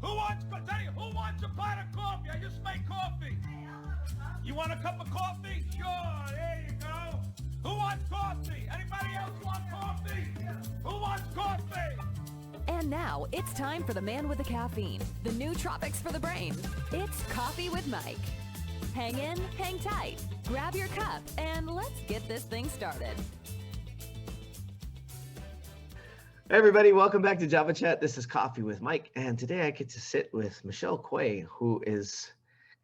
Who wants a pot of coffee? I just made coffee. You want a cup of coffee? Sure, there you go. Who wants coffee? Anybody else want coffee? Who wants coffee? And now it's time for the man with the caffeine, the new tropics for the brain. It's Coffee with Mike. Hang in, hang tight, grab your cup, and let's get this thing started. Hey everybody, welcome back to Java Chat. This is Coffee with Mike, and today I get to sit with Michelle Kuei, who is,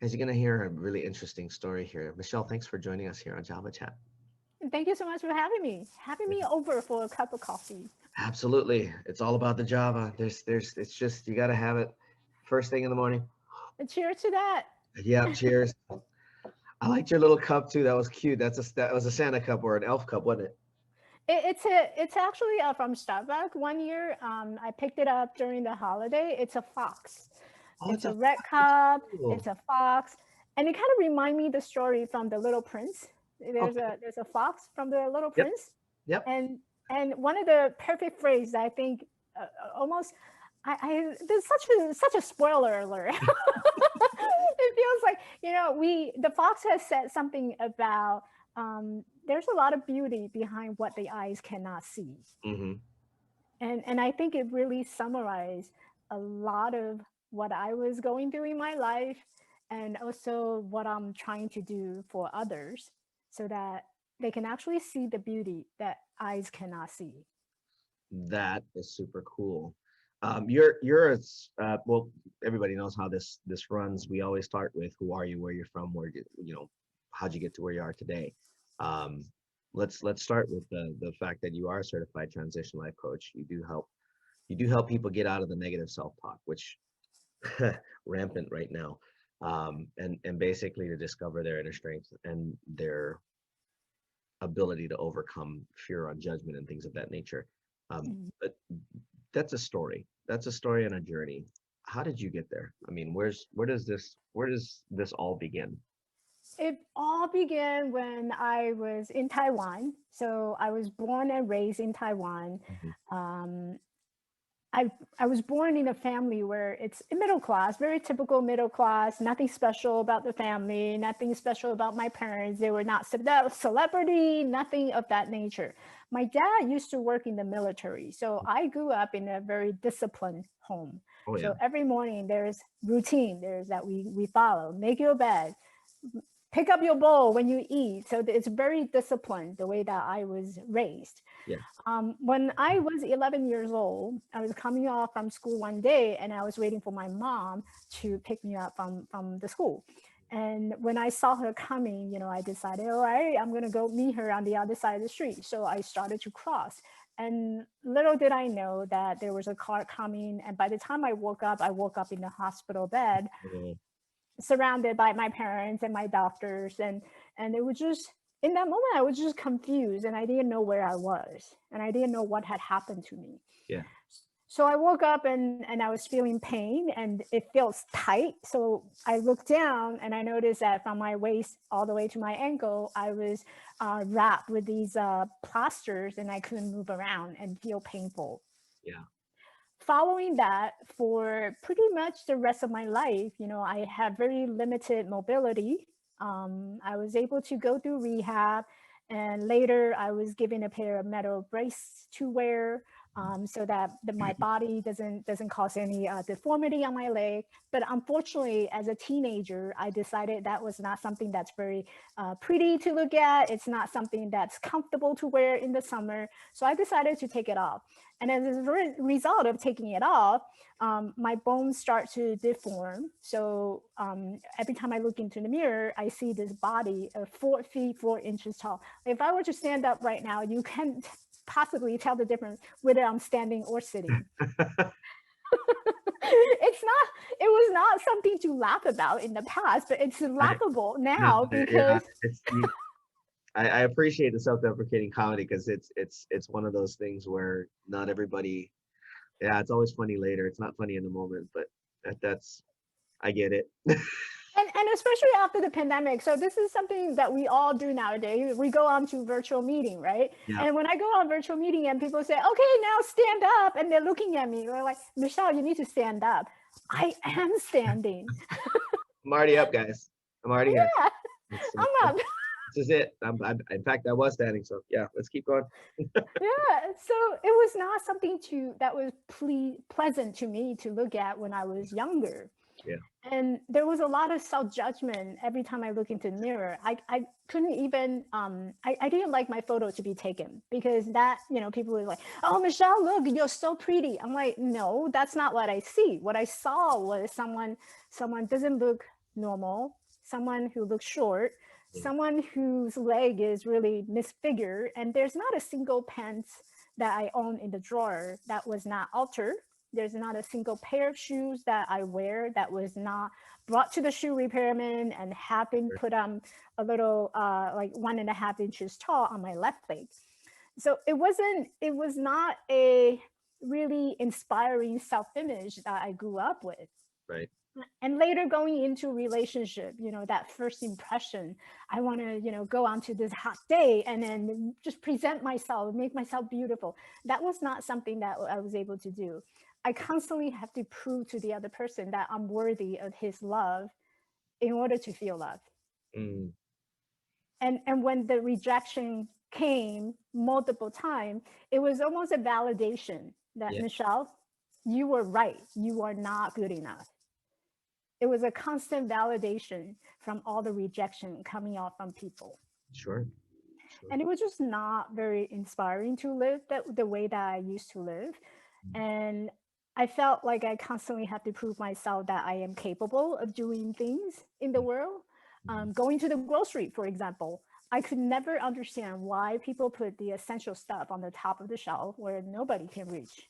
as you're going to hear, a really interesting story here. Michelle, thanks for joining us here on Java Chat. Thank you so much for having me over for a cup of coffee. Absolutely. It's all about the Java. It's just, you got to have it first thing in the morning. And cheers to that. Yeah, cheers. I liked your little cup too. That was cute. That was a Santa cup or an elf cup, wasn't it? It's actually from Starbucks. One year, I picked it up during the holiday. It's a fox. Oh, it's a red cup. Cool. It's a fox, and it kind of reminds me the story from The Little Prince. There's a fox from The Little Prince. Yep. And one of the perfect phrases I think almost there's such a spoiler alert. It feels like the fox has said something about. There's a lot of beauty behind what the eyes cannot see. Mm-hmm. And I think it really summarized a lot of what I was going through in my life and also what I'm trying to do for others so that they can actually see the beauty that eyes cannot see. That is super cool. You're well, everybody knows how this runs. We always start with who are you, where you're from, how'd you get to where you are today? Let's start with the fact that you are a certified transition life coach. You do help people get out of the negative self-talk, which rampant right now, and basically to discover their inner strength and their ability to overcome fear on judgment and things of that nature. But that's a story and a journey. How did you get there? I mean, where does this all begin? It all began when I was in Taiwan. So I was born and raised in Taiwan. Mm-hmm. I was born in a family where it's middle class, very typical middle class, nothing special about the family, nothing special about my parents. They were not celebrity, nothing of that nature. My dad used to work in the military. So I grew up in a very disciplined home. Oh, yeah. So every morning there's routine, there's that we follow, make your bed, pick up your bowl when you eat. So it's very disciplined, the way that I was raised. Yeah. When I was 11 years old, I was coming off from school one day and I was waiting for my mom to pick me up from the school. And when I saw her coming, I decided, all right, I'm going to go meet her on the other side of the street. So I started to cross. And little did I know that there was a car coming. And by the time I woke up in the hospital bed. Mm-hmm. Surrounded by my parents and my doctors, and it was just in that moment I was just confused and I didn't know where I was and I didn't know what had happened to me. Yeah. So I woke up and I was feeling pain and it feels tight. So I looked down and I noticed that from my waist all the way to my ankle, I was wrapped with these plasters and I couldn't move around and feel painful. Yeah. Following that, for pretty much the rest of my life, I had very limited mobility. I was able to go through rehab, and later I was given a pair of metal braces to wear so that my body doesn't cause any deformity on my leg. But unfortunately, as a teenager, I decided that was not something that's very pretty to look at. It's not something that's comfortable to wear in the summer. So I decided to take it off. And as a result of taking it off, my bones start to deform. So every time I look into the mirror, I see this body of 4 feet, 4 inches tall. If I were to stand up right now, you can't possibly tell the difference whether I'm standing or sitting. It was not something to laugh about in the past, but it's laughable now because... I appreciate the self-deprecating comedy because it's one of those things where not everybody, it's always funny later. It's not funny in the moment, but I get it. And especially after the pandemic. So this is something that we all do nowadays. We go on to virtual meeting, right? Yeah. And when I go on virtual meeting and people say, okay, now stand up. And they're looking at me. They're like, Michelle, you need to stand up. I am standing. I'm already up, guys. I'm already here. Yeah, This, I'm up. this is it. In fact, I was standing. So yeah, let's keep going. Yeah, so it was not something that was pleasant to me to look at when I was younger. Yeah. And there was a lot of self-judgment every time I look into the mirror. I couldn't even I didn't like my photo to be taken, because that, people were like, oh, Michelle, look, you're so pretty. I'm like, no, that's not what I see. What I saw was someone doesn't look normal, someone who looks short, someone whose leg is really misfigured, and there's not a single pants that I own in the drawer that was not altered. There's not a single pair of shoes that I wear that was not brought to the shoe repairman and have been put on a little like 1.5 inches tall on my left leg. So it was not a really inspiring self-image that I grew up with. Right. And later going into relationship, that first impression, I want to, go onto this hot day and then just present myself, make myself beautiful. That was not something that I was able to do. I constantly have to prove to the other person that I'm worthy of his love in order to feel love. Mm. And when the rejection came multiple times, it was almost a validation that, Michelle, you were right. You are not good enough. It was a constant validation from all the rejection coming out from people. Sure. And it was just not very inspiring to live the way that I used to live. And I felt like I constantly had to prove myself that I am capable of doing things in the world. Going to the grocery, for example, I could never understand why people put the essential stuff on the top of the shelf where nobody can reach.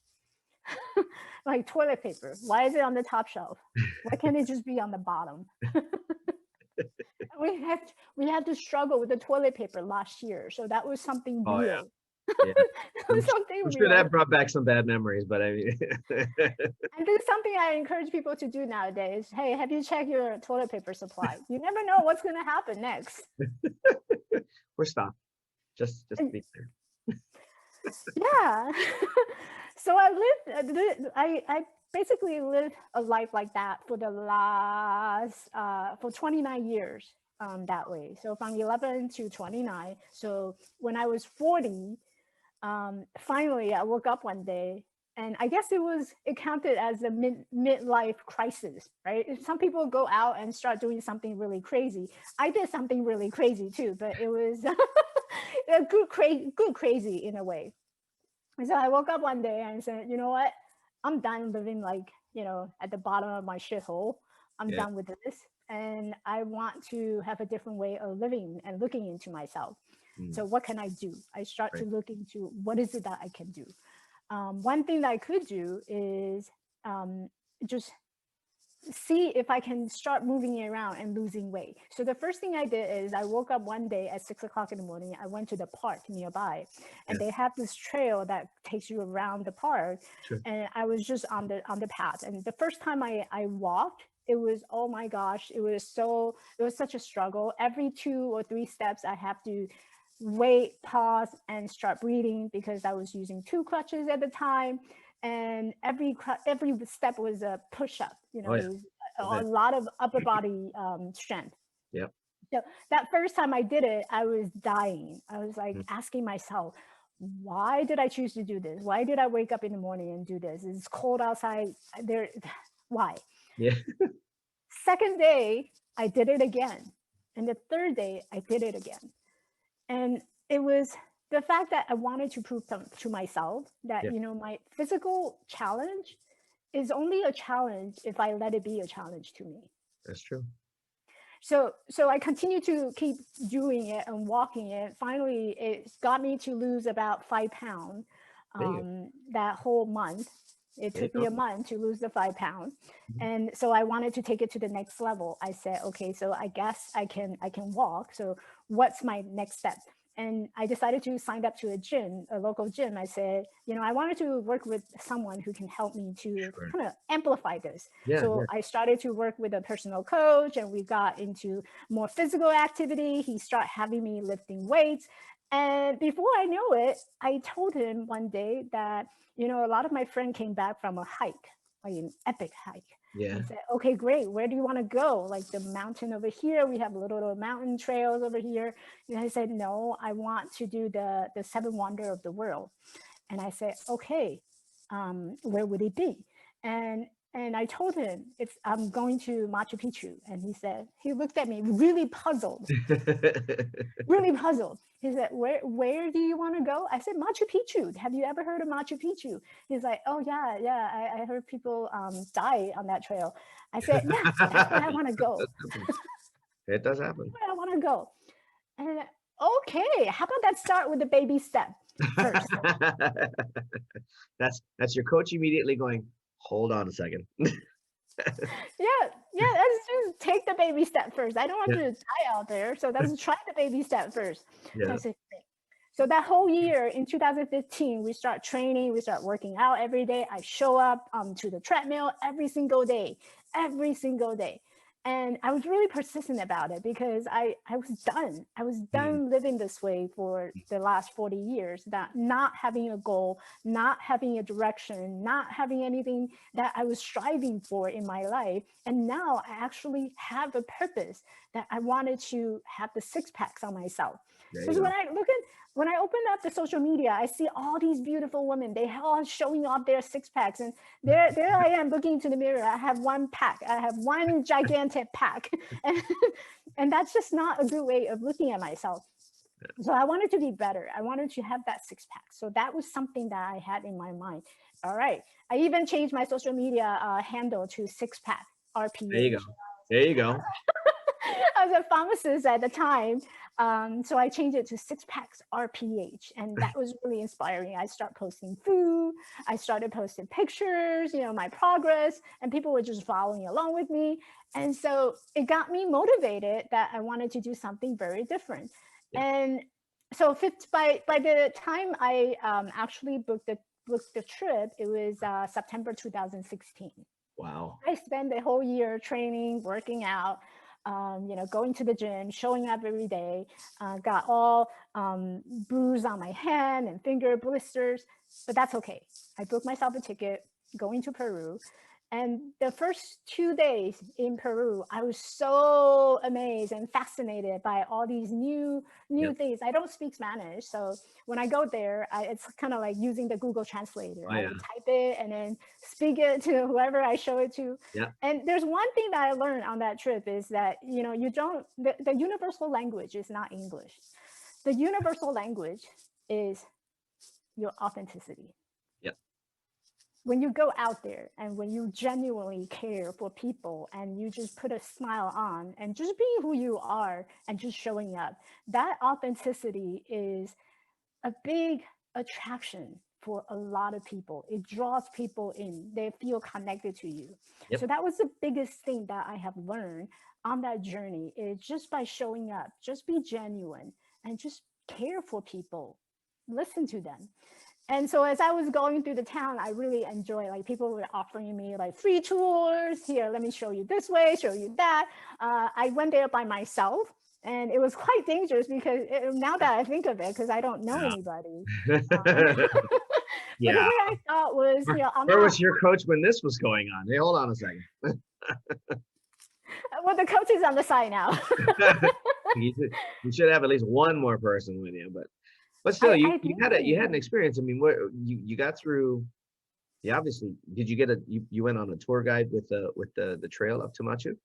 Like toilet paper, why is it on the top shelf? Why can't it just be on the bottom? we had to struggle with the toilet paper last year, so that was something real. Yeah. Something I'm sure real. that brought back some bad memories, but I mean. And this is something I encourage people to do nowadays. Hey, have you checked your toilet paper supply? You never know what's going to happen next. We're stopped. Just to be clear. Yeah. So I basically lived a life like that for the last for 29 years that way. So from 11 to 29. So when I was 40, finally I woke up one day, and I guess it counted as a midlife crisis, right? Some people go out and start doing something really crazy. I did something really crazy too, but it was a good crazy in a way. And so I woke up one day and said, you know what? I'm done living like, at the bottom of my shithole. I'm done with this. And I want to have a different way of living and looking into myself. So what can I do? I start to look into what is it that I can do. One thing that I could do is just see if I can start moving around and losing weight. So the first thing I did is I woke up one day at 6 o'clock in the morning. I went to the park nearby, and they have this trail that takes you around the park. Sure. And I was just on the path. And the first time I walked, it was, oh my gosh, it was such a struggle. Every 2 or 3 steps, I have to wait, pause, and start breathing, because I was using 2 crutches at the time. And every step was a push-up, it was a lot of upper body strength. Yep. So that first time I did it, I was dying. I was like asking myself, why did I choose to do this? Why did I wake up in the morning and do this? It's cold outside. Why? Yeah. Second day, I did it again. And the third day, I did it again. And it was the fact that I wanted to prove to myself that, my physical challenge is only a challenge if I let it be a challenge to me. That's true. So I continued to keep doing it and walking it. Finally, it got me to lose about 5 pounds that whole month. It took me a month to lose the 5 pounds. And so I wanted to take it to the next level. I said, okay, so I guess I can walk. So what's my next step? And I decided to sign up to a local gym. I said, I wanted to work with someone who can help me to kind of amplify this. I started to work with a personal coach, and we got into more physical activity. He started having me lifting weights. And before I know it, I told him one day that, a lot of my friends came back from a hike like an epic hike. Yeah. He said, okay, great. Where do you want to go? Like the mountain over here. We have little mountain trails over here. And I said, no, I want to do the seven wonder of the world. And I said, okay, where would it be? And I told him, I'm going to Machu Picchu. And he looked at me really puzzled, really puzzled. He said, where do you want to go? I said, Machu Picchu. Have you ever heard of Machu Picchu? He's like, oh yeah. I heard people die on that trail. I said, yeah, that's where I want to go. It does happen. That's where I want to go. And okay, how about that start with the baby step first? That's your coach immediately going, hold on a second. Yeah, let's just take the baby step first. I don't want to die out there, so let's try the baby step first. Yeah. So that whole year in 2015, we start training, we start working out every day. I show up to the treadmill every single day. And I was really persistent about it because I was done. I was done living this way for the last 40 years, that not having a goal, not having a direction, not having anything that I was striving for in my life. And now I actually have a purpose that I wanted to have the six packs on myself. Because when I open up the social media, I see all these beautiful women. They all showing off their six packs, and there I am looking into the mirror. I have one pack. I have one gigantic pack, and that's just not a good way of looking at myself. So I wanted to be better. I wanted to have that six pack. So that was something that I had in my mind. All right. I even changed my social media handle to six pack RPH. There you go. I was a pharmacist at the time. So I changed it to six packs RPH. And that was really inspiring. I started posting food. I started posting pictures, my progress, and people were just following along with me. And so it got me motivated that I wanted to do something very different. Yeah. And so by the time I actually booked the trip, it was September 2016. Wow. I spent the whole year training, working out, going to the gym, showing up every day, got all bruise on my hand and finger blisters, but that's okay. I booked myself a ticket going to Peru. And the first 2 days in Peru, I was so amazed and fascinated by all these new things. I don't speak Spanish, so when I go there, it's kind of like using the Google Translator. I would type it and then speak it to whoever I show it to. Yeah. And there's one thing that I learned on that trip is that the universal language is not English. The universal language is your authenticity. When you go out there and when you genuinely care for people and you just put a smile on and just being who you are and just showing up, that authenticity is a big attraction for a lot of people. It draws people in. They feel connected to you. Yep. So that was the biggest thing that I have learned on that journey, is just by showing up, just be genuine and just care for people, listen to them. And so as I was going through the town, I really enjoyed, like, people were offering me like free tours. Here, let me show you this way, show you that. I went there by myself, and it was quite dangerous because now that I think of it, because I don't know anybody. But the way I thought was, where was your coach when this was going on? Hey, hold on a second. Well, the coach is on the side now. You should have at least one more person with you, but still, you had an experience. I mean, where you got through. You obviously, did you get you went on a tour guide with the trail up to Machu?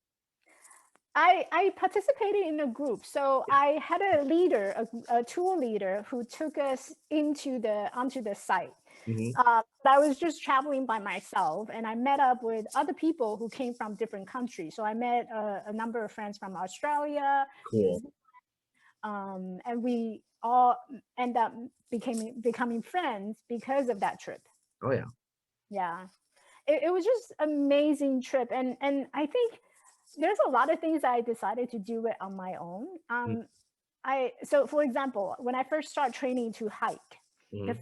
I participated in a group. So I had a leader, a tour leader, who took us onto the site. Mm-hmm. I was just traveling by myself, and I met up with other people who came from different countries. So I met a number of friends from Australia. Cool. And we all end up becoming friends because of that trip. Oh yeah. Yeah. It was just amazing trip. And I think there's a lot of things that I decided to do it on my own. So for example, when I first started training to hike, the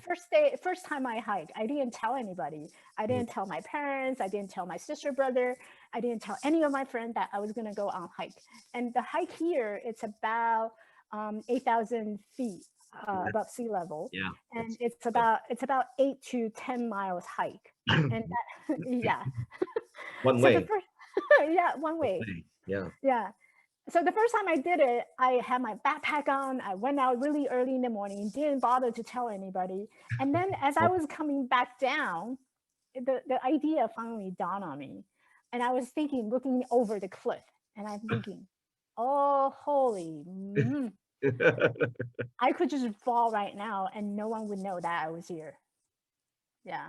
first time I hiked, I didn't tell anybody. I didn't tell my parents. I didn't tell my sister, brother. I didn't tell any of my friends that I was going to go on hike. And the hike here, it's about 8,000 feet above sea level. Yeah. And it's about 8 to 10 miles hike. And that, yeah. One So the way. first, yeah, one way. Yeah. Yeah. So the first time I did it, I had my backpack on. I went out really early in the morning, didn't bother to tell anybody. And then as I Oh, was coming back down, the idea finally dawned on me. And I was thinking, looking over the cliff, and I'm thinking, oh, holy, I could just fall right now and no one would know that I was here. Yeah.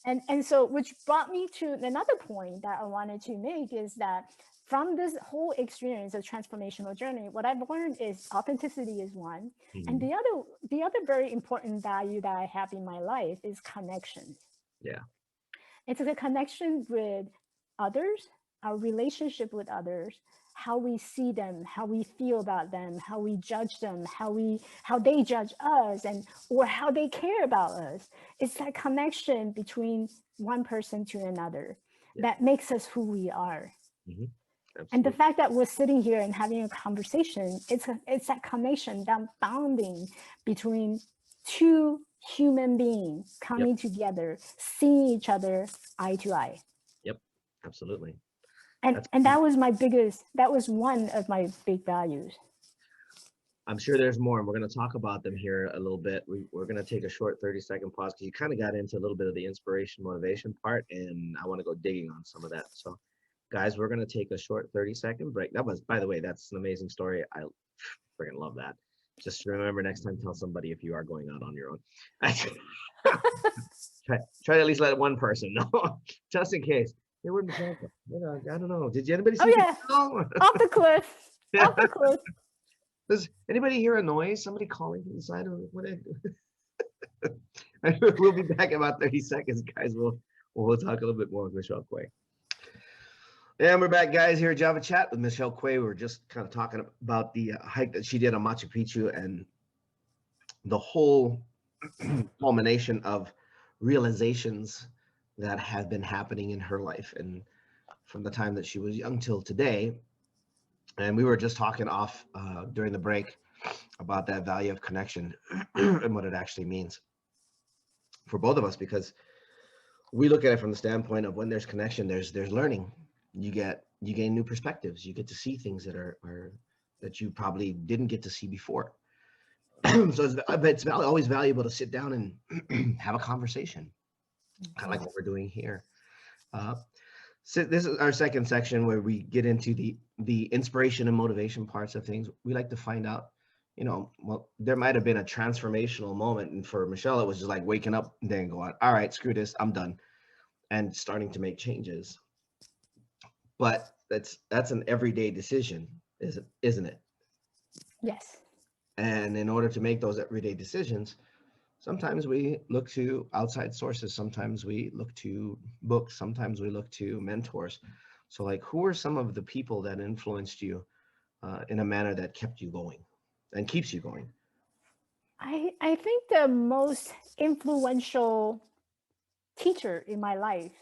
And so which brought me to another point that I wanted to make is that from this whole experience of transformational journey, what I've learned is authenticity is one, and Mhm. the other very important value that I have in my life is connection. Yeah. It's the connection with others, our relationship with others, how we see them, how we feel about them, how we judge them, how they judge us, and or how they care about us. It's that connection between one person to another Yeah. that makes us who we are. Hmm. And the Absolutely. fact that we're sitting here and having a conversation, it's that connection, that bonding between two human beings Yep. coming together, seeing each other eye to eye. Yep. Absolutely. And That's. and that was one of my big values. I'm sure there's more, and we're going to talk about them here a little bit. We're going to take a short 30-second pause because you kind of got into a little bit of the inspiration motivation part, and I want to go digging on some of that. So, guys, we're going to take a short 30-second break. That was, by the way, that's an amazing story. I freaking love that. Just remember next time, tell somebody if you are going out on your own. try to at least let one person know, just in case. Hey, where'd Michelle go? I don't know. Did anybody Oh see yeah, Michelle? off the cliff, off the cliff. Does anybody hear a noise? Somebody calling from the side of what? We'll be back in about 30 seconds, guys. We'll talk a little bit more with Michelle Kuei. And we're back, guys, here at Java Chat with Michelle Kuei. We were just kind of talking about the hike that she did on Machu Picchu and the whole culmination of realizations that have been happening in her life and from the time that she was young till today. And we were just talking off during the break about that value of connection and what it actually means for both of us, because we look at it from the standpoint of when there's connection, there's learning. You gain new perspectives. You get to see things that are that you probably didn't get to see before. So it's always valuable to sit down and have a conversation, kind of like what we're doing here. So this is our second section where we get into the inspiration and motivation parts of things. We like to find out, well, there might have been a transformational moment, and for Michelle, it was just like waking up and then going, all right, screw this, I'm done, and starting to make changes. But that's an everyday decision, isn't it? Yes. And in order to make those everyday decisions, sometimes we look to outside sources, sometimes we look to books, sometimes we look to mentors. So like, who are some of the people that influenced you in a manner that kept you going and keeps you going? I think the most influential teacher in my life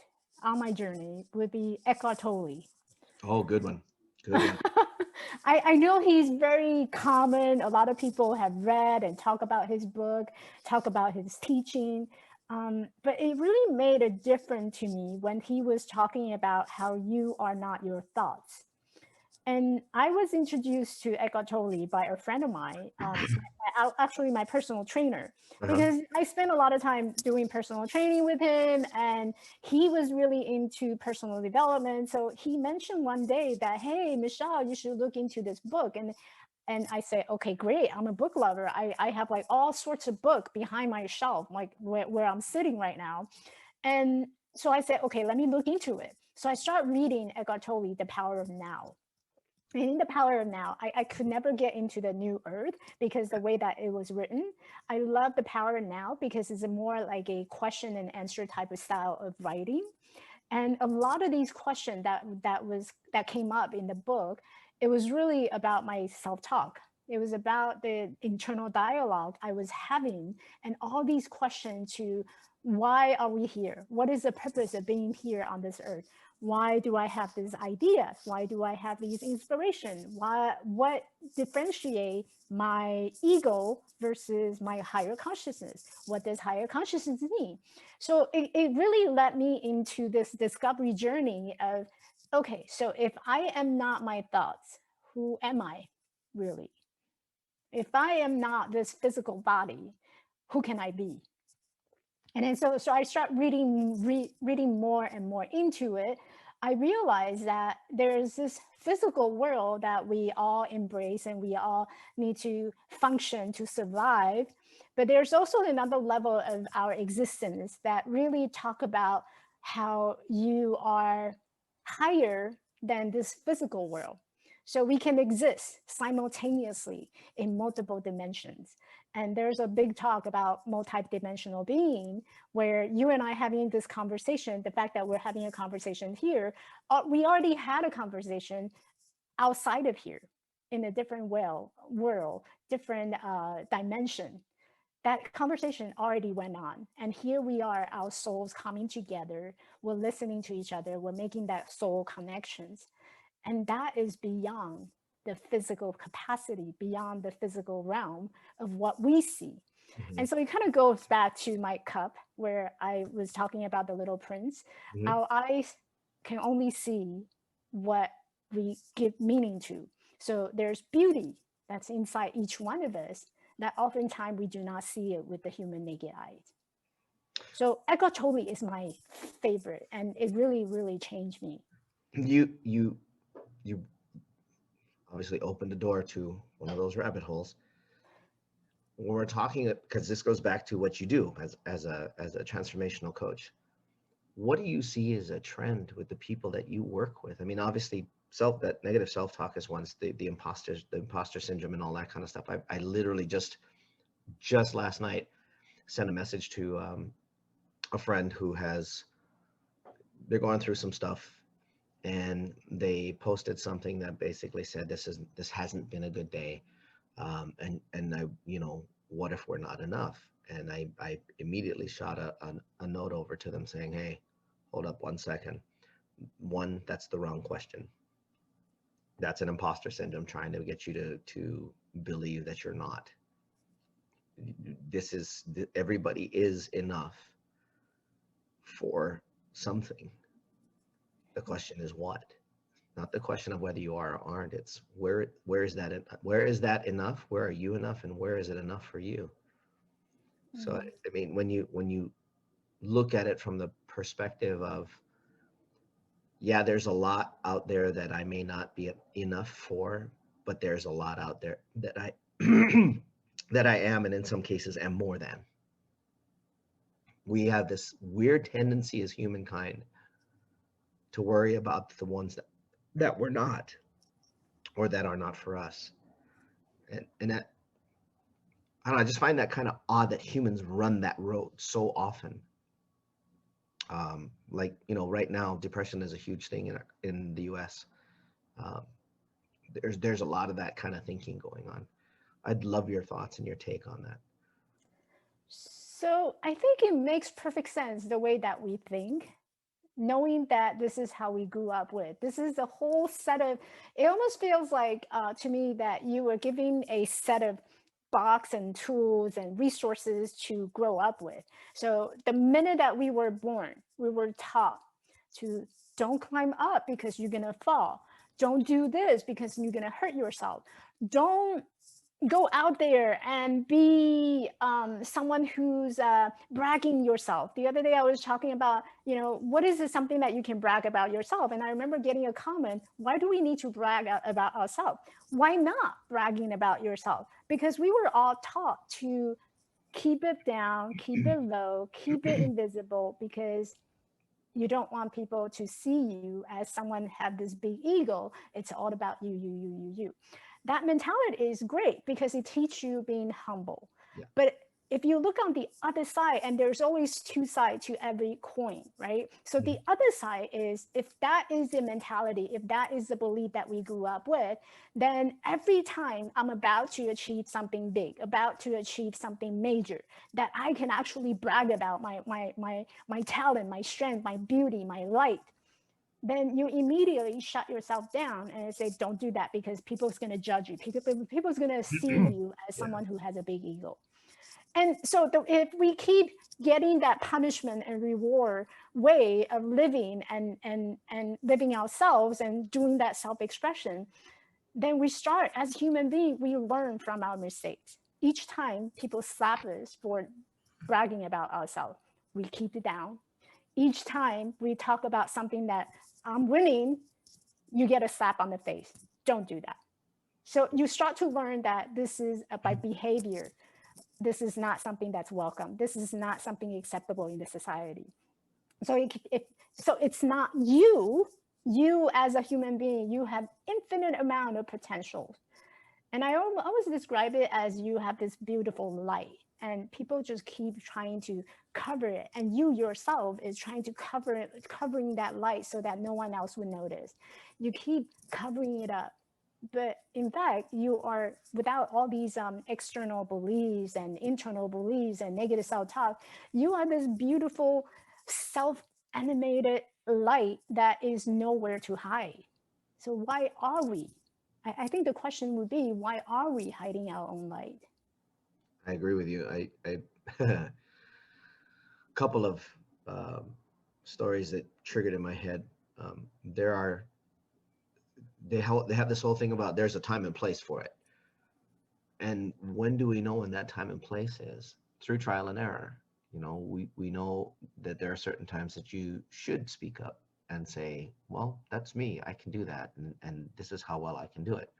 on my journey would be Eckhart Tolle. Oh, good one. Good one. I know he's very common. A lot of people have read and talk about his book, talk about his teaching. But it really made a difference to me when he was talking about how you are not your thoughts. And I was introduced to Eckhart Tolle by a friend of mine, actually my personal trainer, Uh-huh. because I spent a lot of time doing personal training with him, and he was really into personal development. So he mentioned one day that, hey, Michelle, you should look into this book. And I say, okay, great. I'm a book lover. I have like all sorts of book behind my shelf, like where I'm sitting right now. And so I said, okay, let me look into it. So I start reading Eckhart Tolle, The Power of Now. And in The Power of Now, I could never get into the New Earth because the way that it was written. I love The Power of Now because it's a more like a question and answer type of style of writing. And a lot of these questions that came up in the book, it was really about my self-talk. It was about the internal dialogue I was having, and all these questions to why are we here? What is the purpose of being here on this earth? Why do I have these ideas? Why do I have these inspiration? What differentiate my ego versus my higher consciousness? What does higher consciousness mean? So it really led me into this discovery journey of, okay, so if I am not my thoughts, who am I really? If I am not this physical body, who can I be? And then so I start reading more and more into it. I realized that there's this physical world that we all embrace and we all need to function to survive. But there's also another level of our existence that really talk about how you are higher than this physical world. So we can exist simultaneously in multiple dimensions. And there's a big talk about multi-dimensional being, where you and I having this conversation, the fact that we're having a conversation here, we already had a conversation outside of here in a different world, different dimension. That conversation already went on. And here we are, our souls coming together. We're listening to each other. We're making that soul connections. And that is beyond the physical capacity, beyond the physical realm of what we see. Mhm. And so it kind of goes back to my cup, where I was talking about the little prince. Mhm. Our eyes can only see what we give meaning to. So there's beauty that's inside each one of us that oftentimes we do not see it with the human naked eyes. So Eckhart Tolle is my favorite, and it really, really changed me. You obviously opened the door to one of those rabbit holes. When we're talking, because this goes back to what you do as a transformational coach, what do you see as a trend with the people that you work with? I mean, obviously, that negative self-talk is one. The imposter syndrome and all that kind of stuff. I literally just last night sent a message to a friend who they're going through some stuff, and they posted something that basically said this hasn't been a good day, and I, what if we're not enough? And I immediately shot a note over to them saying, hey, hold up 1 second. One, that's the wrong question. That's an imposter syndrome trying to get you to believe that you're not. Everybody is enough for something. The question is what? Not the question of whether you are or aren't. It's where is that enough? Where are you enough, and where is it enough for you? So I mean, when you look at it from the perspective of, yeah, there's a lot out there that I may not be enough for, but there's a lot out there that I that I am, and in some cases am more than. We have this weird tendency as humankind to worry about the ones that we're not, or that are not for us. And that, I don't know, I just find that kind of odd that humans run that road so often. Like, right now, depression is a huge thing in the US. Um, there's a lot of that kind of thinking going on. I'd love your thoughts and your take on that. So I think it makes perfect sense the way that we think, knowing that this is how we grew up with. This is a whole set of, it almost feels like to me that you were giving a set of box and tools and resources to grow up with. So the minute that we were born, we were taught to don't climb up because you're going to fall. Don't do this because you're going to hurt yourself. Don't go out there and be someone who's bragging yourself. The other day I was talking about, what is it, something that you can brag about yourself? And I remember getting a comment, why do we need to brag about ourselves? Why not bragging about yourself? Because we were all taught to keep it down, keep it low, keep it invisible, because you don't want people to see you as someone have this big ego. It's all about you. That mentality is great because it teaches you being humble. Yeah. But if you look on the other side, and there's always two sides to every coin, right? So the other side is, if that is the mentality, if that is the belief that we grew up with, then every time I'm about to achieve something big, about to achieve something major, that I can actually brag about my talent, my strength, my beauty, my light, then you immediately shut yourself down and say, don't do that because people's going to judge you. People's going to see you as someone who has a big ego. And so if we keep getting that punishment and reward way of living and living ourselves and doing that self-expression, then we start as human beings, we learn from our mistakes. Each time people slap us for bragging about ourselves, we keep it down. Each time we talk about something that I'm winning, you get a slap on the face. Don't do that. So you start to learn that this is by behavior. This is not something that's welcome. This is not something acceptable in the society. So it's not you. You as a human being, you have infinite amount of potential. And I always describe it as you have this beautiful light and people just keep trying to cover it. And you yourself is trying to covering that light so that no one else would notice. You keep covering it up. But in fact, you are, without all these external beliefs and internal beliefs and negative self-talk, you are this beautiful self-animated light that is nowhere to hide. So why are we? I think the question would be, why are we hiding our own light? I agree with you. I couple of stories that triggered in my head. They have this whole thing about there's a time and place for it. And when do we know when that time and place is? Through trial and error. You know, we know that there are certain times that you should speak up and say, well, that's me, I can do that, and this is how well I can do it.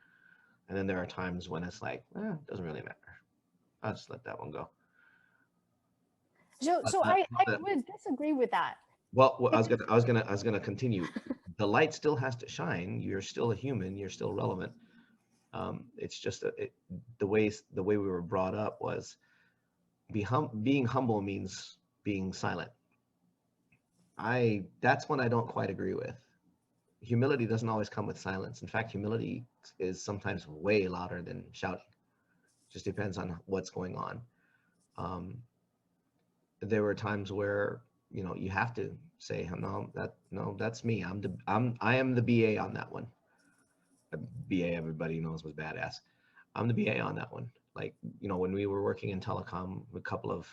And then there are times when it's like, it doesn't really matter. I'll just let that one go. So I would disagree with that. Well, I was gonna continue. The light still has to shine. You're still a human. You're still relevant. It's just the way we were brought up was being humble means being silent. That's one I don't quite agree with. Humility doesn't always come with silence. In fact, humility is sometimes way louder than shouting. Just depends on what's going on. There were times where you have to say, no, that's me. I am the BA on that one. BA, everybody knows, was badass. I'm the BA on that one. Like, when we were working in telecom, a couple of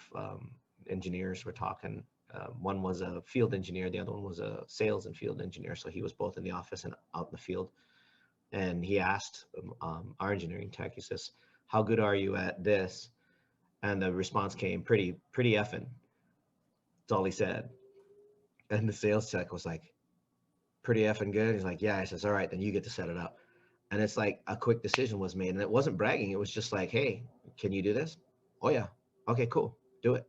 engineers were talking. One was a field engineer, the other one was a sales and field engineer. So he was both in the office and out in the field. And he asked our engineering tech, he says, how good are you at this? And the response came, pretty effing. That's all he said. And the sales tech was like, pretty effing good. He's like, yeah. He says, all right, then you get to set it up. And it's like a quick decision was made, and it wasn't bragging. It was just like, hey, can you do this? Oh yeah. Okay, cool. Do it.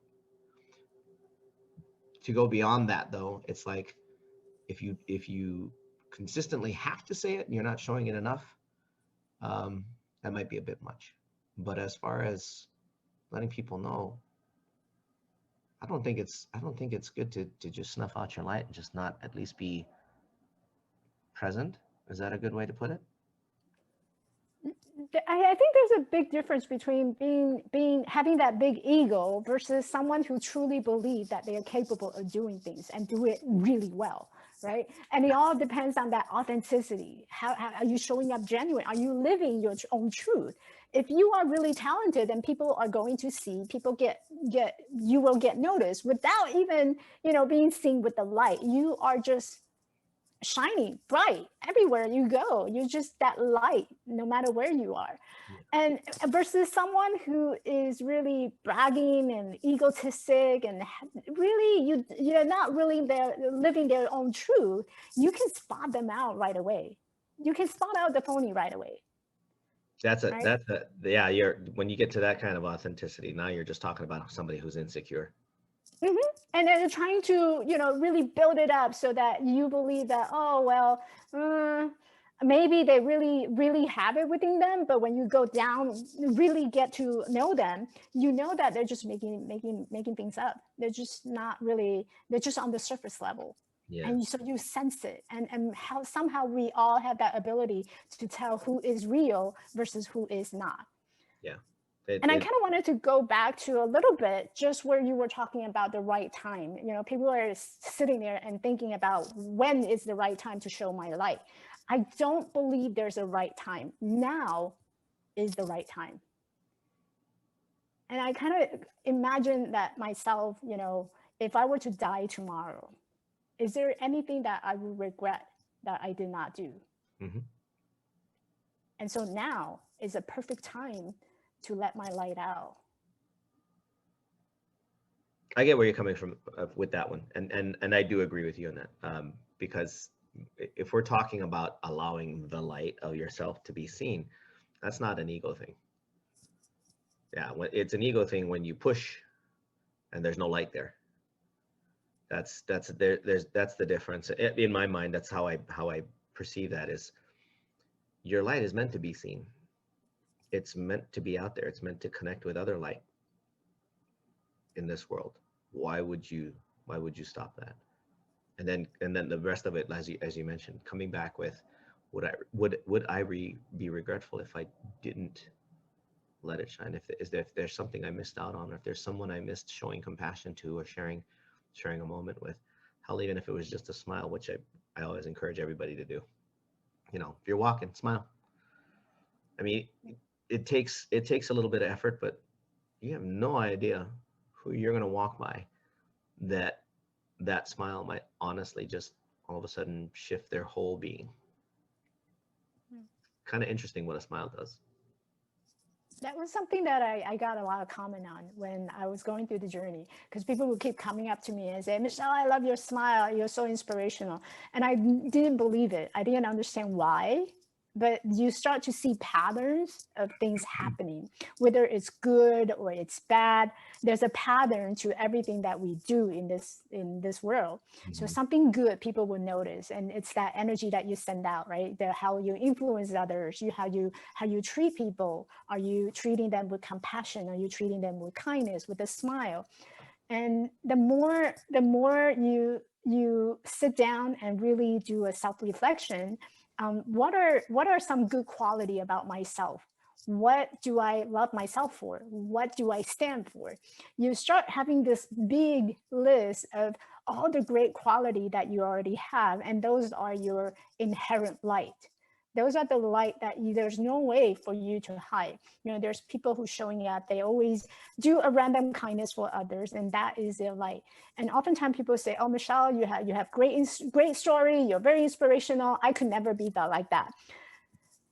To go beyond that though, it's like, if you consistently have to say it and you're not showing it enough, that might be a bit much. But as far as letting people know, I don't think it's good to just snuff out your light and just not at least be present. Is that a good way to put it? I think there's a big difference between having that big ego versus someone who truly believes that they are capable of doing things and do it really well, right? And it all depends on that authenticity. How are you showing up genuine? Are you living your own truth? If you are really talented, then people are going to see, you will get noticed without even, being seen with the light. You are just shining bright everywhere you go. You're just that light no matter where you are. And versus someone who is really bragging and egotistic and really you're not really living their own truth, you can spot them out right away. You can spot out the phony right away. When you get to that kind of authenticity, now you're just talking about somebody who's insecure. Mm-hmm. And then trying to, really build it up so that you believe that, maybe they really, really have it within them. But when you go down, really get to know them, you know that they're just making things up. They're just not really, they're just on the surface level. Yeah. And so you sense it. And how somehow we all have that ability to tell who is real versus who is not. Yeah. And I kind of wanted to go back to a little bit just where you were talking about the right time. You know, people are sitting there and thinking about when is the right time to show my light. I don't believe there's a right time. Now is the right time. And I kind of imagine that myself, you know, if I were to die tomorrow, is there anything that I would regret that I did not do? Mm-hmm. And so now is a perfect time to let my light out. I get where you're coming from with that one, and I do agree with you on that, because if we're talking about allowing the light of yourself to be seen, that's not an ego thing. Yeah, it's an ego thing when you push and there's no light there. That's the difference in my mind. That's how I perceive that. Is your light is meant to be seen. It's meant to be out there. It's meant to connect with other light in this world. Why would you stop that? And then the rest of it, as you mentioned, coming back with, would I be regretful if I didn't let it shine? If there's something I missed out on, or if there's someone I missed showing compassion to, or sharing a moment with, hell, even if it was just a smile, which I always encourage everybody to do. You know, if you're walking, smile. I mean, it takes a little bit of effort, but you have no idea who you're going to walk by that smile might honestly just all of a sudden shift their whole being. Kind of interesting what a smile does. That was something that I got a lot of comment on when I was going through the journey, because people would keep coming up to me and say, Michelle, I love your smile. You're so inspirational. And I didn't believe it. I didn't understand why. But you start to see patterns of things happening, whether it's good or it's bad. There's a pattern to everything that we do in this world. Mm-hmm. So something good, people will notice, and it's that energy that you send out, right? How you influence others, how you treat people. Are you treating them with compassion? Are you treating them with kindness, with a smile? And the more you sit down and really do a self-reflection. What are some good quality about myself? What do I love myself for? What do I stand for? You start having this big list of all the great quality that you already have, and those are your inherent light. Those are the light that there's no way for you to hide. You know, there's people who showing up, they always do a random kindness for others, and that is their light. And oftentimes people say, oh, Michelle, you have great story, you're very inspirational. I could never be like that.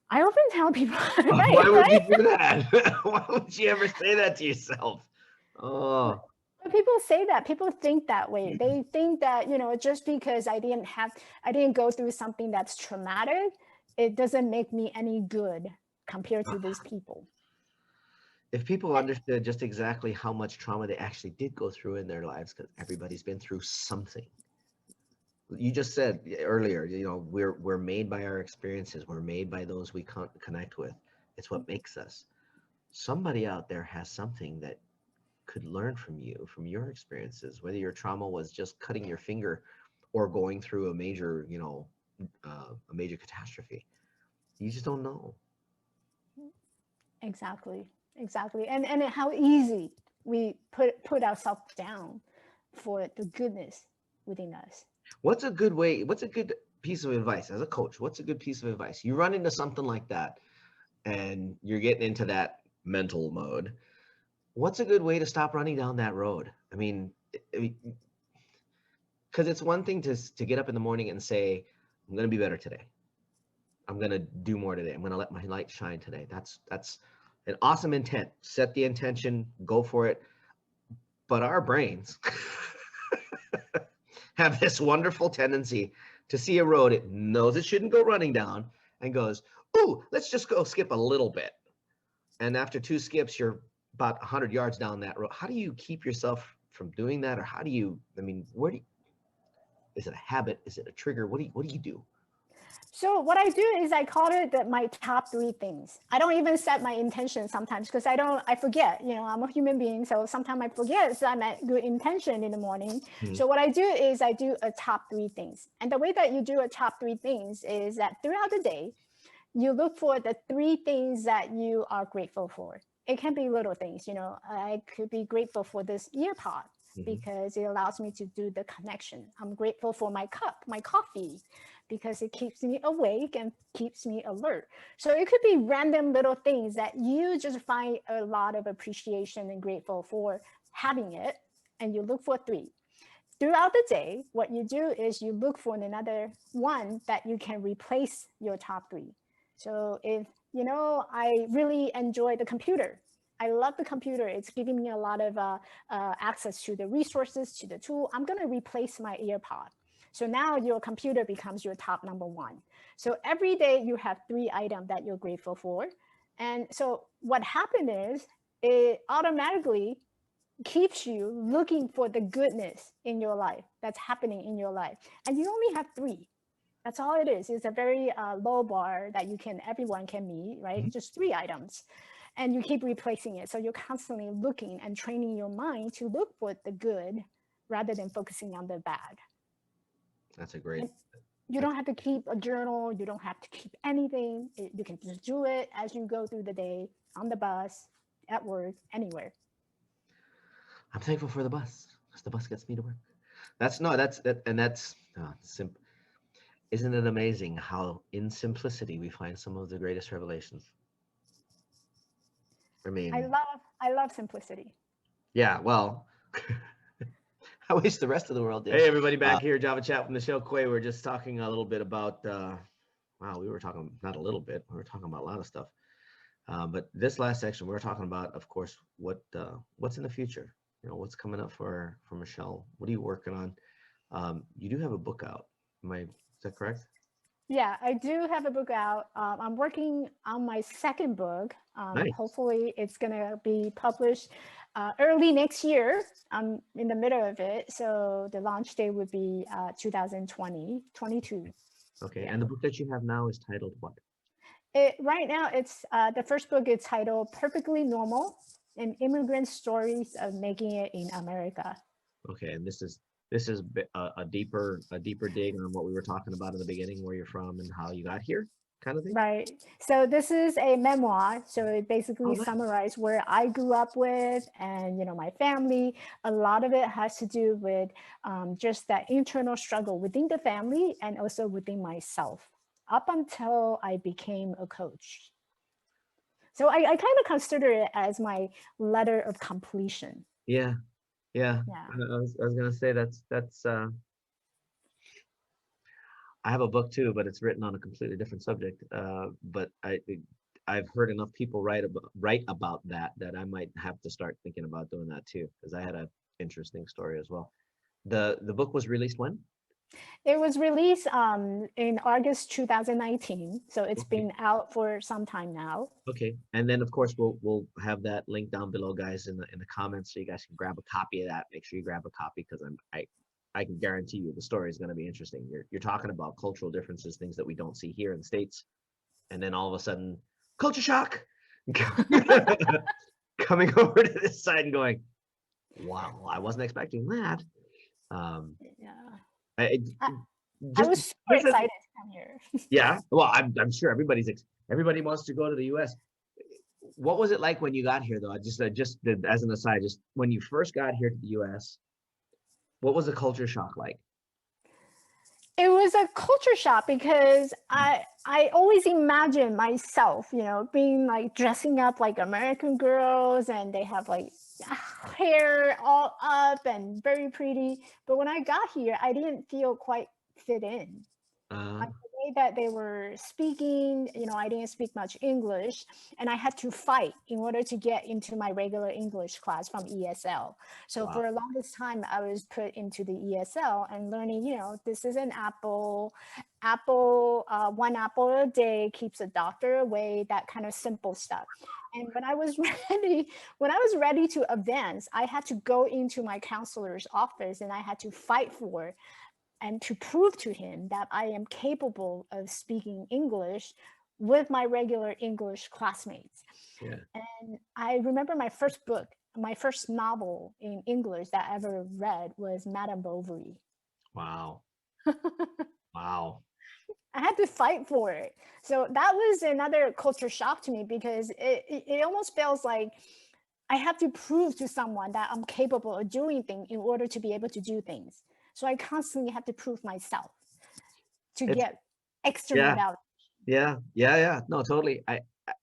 I often tell people, right, why would you do that? Why would you ever say that to yourself? Oh. But people say that, people think that way. They think that, you know, just because I didn't go through something that's traumatic, it doesn't make me any good compared to these people. If people understood just exactly how much trauma they actually did go through in their lives, because everybody's been through something. You just said earlier, you know, we're made by our experiences. We're made by those we connect with. It's what makes us. Somebody out there has something that could learn from you, from your experiences, whether your trauma was just cutting your finger or going through a major, you know, a major catastrophe. You just don't know. Exactly. And how easy we put ourselves down for the goodness within us. What's a good piece of advice as a coach? What's a good piece of advice? You run into something like that and you're getting into that mental mode. What's a good way to stop running down that road? I mean, because it's one thing to get up in the morning and say, I'm going to be better today. I'm going to do more today. I'm going to let my light shine today. That's an awesome intent. Set the intention, go for it. But our brains have this wonderful tendency to see a road it knows it shouldn't go running down and goes, ooh, let's just go skip a little bit. And after 2 skips, you're about 100 yards down that road. How do you keep yourself from doing that? Or how do you, I mean, is it a habit? Is it a trigger? What do you do? So what I do is I call it my top 3 things. I don't even set my intention sometimes because I forget, you know, I'm a human being. So sometimes I forget that I'm at good intention in the morning. Mm-hmm. So what I do is I do a top 3 things. And the way that you do a top 3 things is that throughout the day, you look for the 3 things that you are grateful for. it can be little things, I could be grateful for this ear pod Mhm. because it allows me to do the connection. I'm grateful for my cup, my coffee, because it keeps me awake and keeps me alert. So it could be random little things that you just find a lot of appreciation and grateful for having it, and you look for three. Throughout the day, what you do is you look for another one that you can replace your top three. So if, I really enjoy the computer, I love the computer, it's giving me a lot of access to the resources, to the tool, I'm going to replace my earpod. So now your computer becomes your top number one. So every day you have three items that you're grateful for. And so what happened is it automatically keeps you looking for the goodness in your life that's happening in your life. And you only have three. That's all it is. It's a very low bar that everyone can meet, right? Mhm. Just three items. And you keep replacing it. So you're constantly looking and training your mind to look for the good rather than focusing on the bad. That's a great. And you That's, don't have to keep a journal. You don't have to keep anything. You can just do it as you go through the day, on the bus, at work, anywhere. I'm thankful for the bus because the bus gets me to work. That's no, that's that, and that's Isn't it amazing how in simplicity we find some of the greatest revelations? I I mean, love I love simplicity. yeah. Well, I wish the rest of the world did. Hey, everybody, back here, Java Chat with Michelle Kuei. We're just talking a little bit about. Wow, we were talking not a little bit. We were talking about a lot of stuff. But this last section, we were talking about, of course, what's in the future. What's coming up for Michelle. What are you working on? You do have a book out. Is that correct? Yeah, I do have a book out. I'm working on my second book. Nice. Hopefully, it's going to be published early next year. I'm in the middle of it. So the launch date would be 2022. Okay. Yeah. And the book that you have now is titled what? Right now, it's the first book is titled Perfectly Normal, an immigrant stories of making it in America. Okay, and this is a deeper dig on what we were talking about in the beginning, where you're from and how you got here, kind of thing. Right. So this is a memoir. So it basically Nice. summarizes where I grew up with and, my family. A lot of it has to do with just that internal struggle within the family and also within myself up until I became a coach. So I kind of consider it as my letter of completion. Yeah, yeah. Yeah. I was gonna say that's. I have a book too, but it's written on a completely different subject. But I've heard enough people write about that I might have to start thinking about doing that too, because I had a interesting story as well. The book was released when? It was released in August 2019. So it's Okay. been out for some time now. Okay, and then of course we'll have that link down below, guys, in the comments, so you guys can grab a copy of that. Make sure you grab a copy because I can guarantee you the story is going to be interesting. You're talking about cultural differences, things that we don't see here in the States, and then all of a sudden, culture shock, coming over to this side and going, wow, I wasn't expecting that. Um, Yeah. I, I was super just excited to come here. yeah. Well, I'm sure everybody wants to go to the U.S. What was it like when you got here, though? Just as an aside, just when you first got here to the U.S., what was the culture shock like? It was a culture shock because I always imagine myself, being like dressing up like American girls and they have like hair all up and very pretty. But when I got here, I didn't feel quite fit in. Uh, The way that they were speaking, I didn't speak much English, and I had to fight in order to get into my regular English class from ESL. So wow. for the longest time, I was put into the ESL and learning, this is an apple, one apple a day keeps a doctor away, that kind of simple stuff. And when I was ready to advance, I had to go into my counselor's office and I had to fight for and to prove to him that I am capable of speaking English with my regular English classmates. Yeah. And I remember my first novel in English that I ever read was Madame Bovary. Wow. Wow. I had to fight for it. So that was another culture shock to me because it almost feels like I have to prove to someone that I'm capable of doing things in order to be able to do things. So I constantly have to prove myself to It's get external yeah, validation. yeah. No, totally.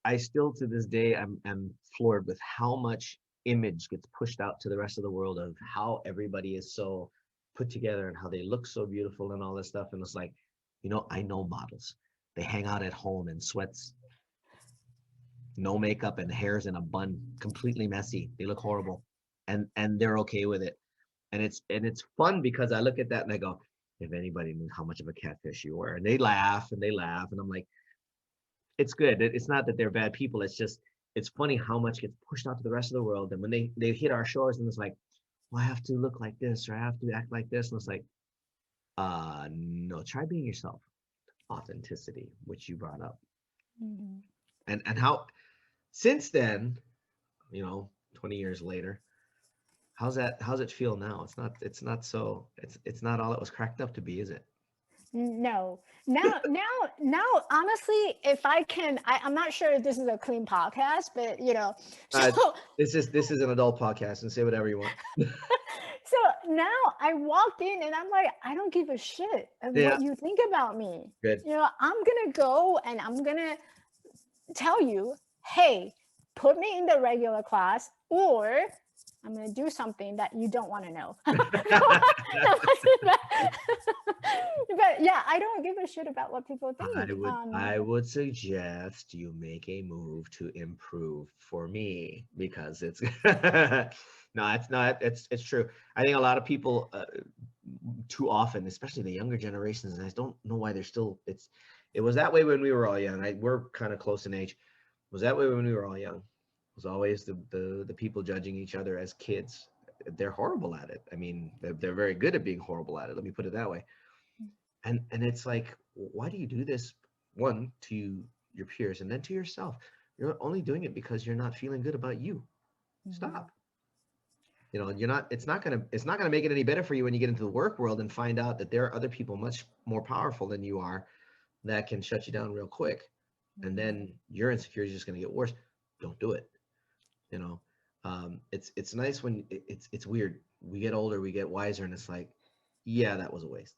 I still to this day I'm floored with how much image gets pushed out to the rest of the world of how everybody is so put together and how they look so beautiful and all this stuff. And it's like, I know models. They hang out at home in sweats, no makeup, and hair's in a bun, completely messy. They look horrible. And they're okay with it. And it's fun because I look at that and I go, if anybody knew how much of a catfish you were. And they laugh and they laugh. And I'm like, it's good. It's not that they're bad people. It's just, it's funny how much gets pushed out to the rest of the world. And when they hit our shores and it's like, well, I have to look like this or I have to act like this. And it's like, no, try being yourself. Authenticity, which you brought up. Mhm. And how, since then, 20 years later, how's it feel now? It's not all it was cracked up to be, is it? No, now, honestly, if I can, I'm not sure if this is a clean podcast, but Uh, so this is an adult podcast, and say whatever you want. so now I walk in and I'm like, I don't give a shit of Yeah, what you think about me. good. I'm gonna go and I'm gonna tell you, hey, put me in the regular class, or I'm going to do something that you don't want to know. But yeah, I don't give a shit about what people think. I would suggest you make a move to improve for me because it's no, it's not. It's true. I think a lot of people too often, especially the younger generations, and I don't know why they're still. It was that way when we were all young. We're kind of close in age. It was that way when we were all young. It was always the people judging each other as kids. They're horrible at it. I mean, they're very good at being horrible at it. Let me put it that way. And it's like, why do you do this? One, to your peers, and then to yourself. You're only doing it because you're not feeling good about you. Stop. You're not. It's not gonna make it any better for you when you get into the work world and find out that there are other people much more powerful than you are that can shut you down real quick, and then your insecurity is just gonna get worse. Don't do it. It's nice when it's weird. We get older, we get wiser, and it's like, yeah, that was a waste.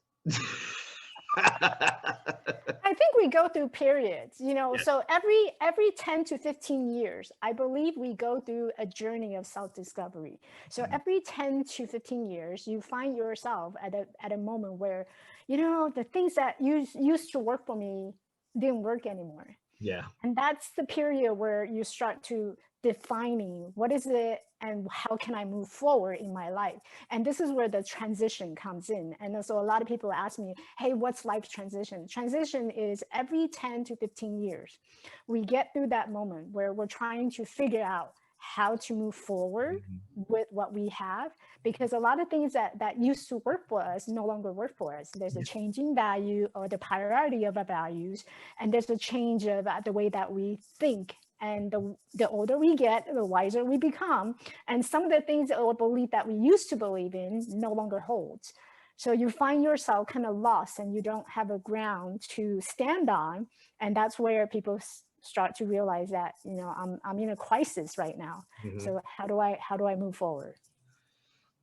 I think we go through periods, so every 10 to 15 years, I believe we go through a journey of self-discovery. So every 10 to 15 years, you find yourself at a moment where, the things that used to work for me didn't work anymore. Yeah. And that's the period where you start to defining what is it and how can I move forward in my life. And this is where the transition comes in. And so a lot of people ask me, hey, what's life transition? Transition is every 10 to 15 years. We get through that moment where we're trying to figure out how to move forward with what we have, because a lot of things that used to work for us no longer work for us. There's a change in value or the priority of our values, and there's a change of the way that we think. And the older we get, the wiser we become. And some of the things or belief that we used to believe in no longer holds. So you find yourself kind of lost and you don't have a ground to stand on. And that's where people start to realize that, I'm in a crisis right now. So how do I move forward?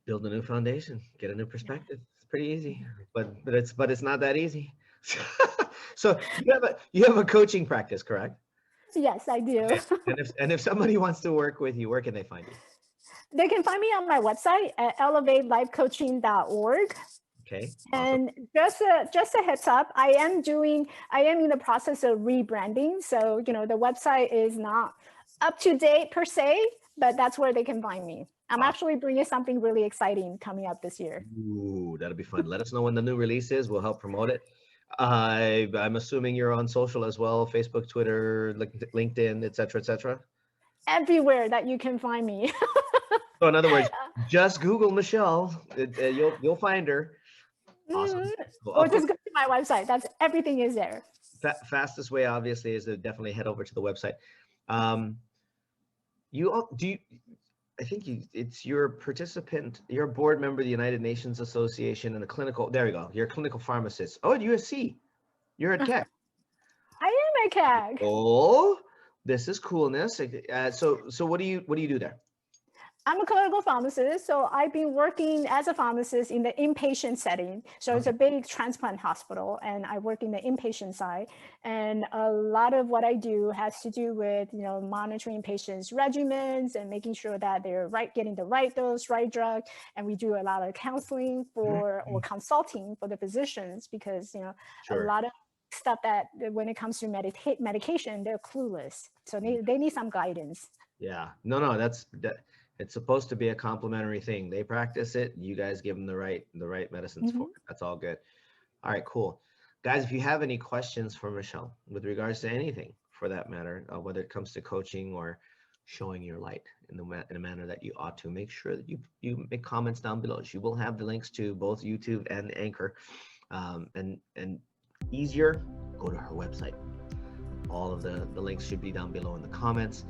Build a new foundation, get a new perspective. It's pretty easy, but it's not that easy. So you have a coaching practice, correct? Yes, I do. And if somebody wants to work with you, where can they find you? They can find me on my website at elevatelifecoaching.org. Okay. Awesome. And just a heads up, I am in the process of rebranding. So, the website is not up to date per se, but that's where they can find me. I'm actually bringing something really exciting coming up this year. Ooh, that'll be fun. Let us know when the new release is. We'll help promote it. I'm assuming you're on social as well, Facebook, Twitter, LinkedIn, et cetera. Everywhere that you can find me. So in other words, just Google Michelle. You'll find her. Awesome. Or just go to my website. Everything is there. Fastest way, obviously, is to definitely head over to the website. I think it's your participant, you're a board member of the United Nations Association and a clinical, there you go, you're a clinical pharmacist. Oh, at USC. You're at Keck. I am a Keck. Oh, this is coolness. So what do you do there? I'm a clinical pharmacist, so I've been working as a pharmacist in the inpatient setting. So it's a big transplant hospital, and I work in the inpatient side. And a lot of what I do has to do with, monitoring patients' regimens and making sure that they're getting the right dose, right drug. And we do a lot of counseling or consulting for the physicians because, a lot of stuff that when it comes to medication, they're clueless. So they need some guidance. Yeah, no, it's supposed to be a complementary thing. They practice it. You guys give them the right medicines for it. That's all good. All right, cool. Guys, if you have any questions for Michelle with regards to anything for that matter, whether it comes to coaching or showing your light in a manner that you ought to, make sure that you make comments down below. She will have the links to both YouTube and Anchor. And easier, go to her website. All of the links should be down below in the comments.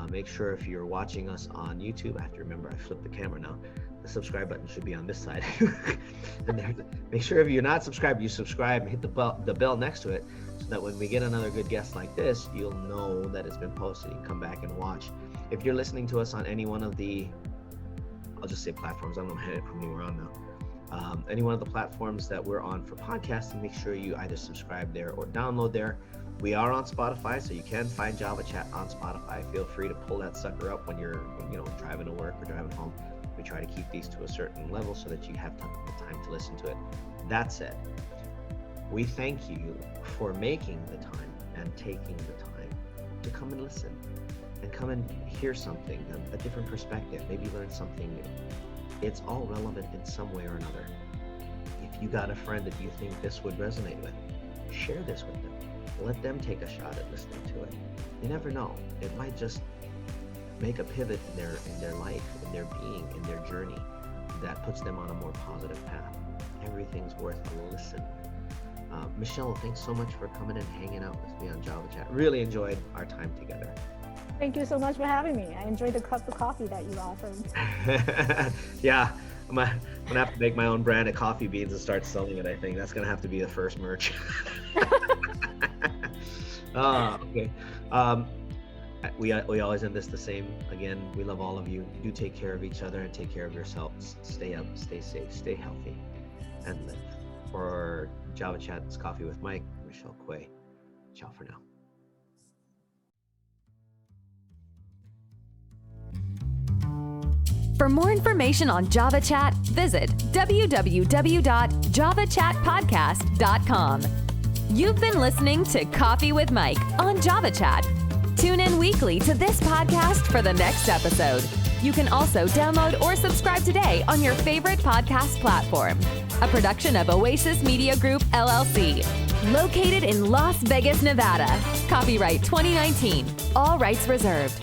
Make sure if you're watching us on YouTube, I have to remember I flipped the camera now. The subscribe button should be on this side. And make sure if you're not subscribed, you subscribe and hit the bell next to it so that when we get another good guest like this, you'll know that it's been posted. You can come back and watch. If you're listening to us on any one of the, I'll just say platforms, I don't know how many we're on now. Any one of the platforms that we're on for podcasting, make sure you either subscribe there or download there. We are on Spotify, so you can find Java Chat on Spotify. Feel free to pull that sucker up when you're driving to work or driving home. We try to keep these to a certain level so that you have time to listen to it. That said, we thank you for making the time and taking the time to come and listen and come and hear something, a different perspective, maybe learn something new. It's all relevant in some way or another. If you got a friend that you think this would resonate with, share this with them. Let them take a shot at listening to it. You never know. It might just make a pivot in their life, in their being, in their journey that puts them on a more positive path. Everything's worth a listen. Michelle, thanks so much for coming and hanging out with me on Java Chat. Really enjoyed our time together. Thank you so much for having me. I enjoyed the cup of coffee that you offered. Yeah, I'm gonna have to make my own brand of coffee beans and start selling it. I think that's gonna have to be the first merch. Okay. We always end this the same. Again, we love all of you. Do take care of each other and take care of yourselves. Stay up, stay safe, stay healthy, and live. For Java Chat's Coffee with Mike, Michelle Kuei. Ciao for now. For more information on Java Chat, visit www.javachatpodcast.com. You've been listening to Coffee with Mike on Java Chat. Tune in weekly to this podcast for the next episode. You can also download or subscribe today on your favorite podcast platform. A production of Oasis Media Group, LLC. Located in Las Vegas, Nevada. Copyright 2019. All rights reserved.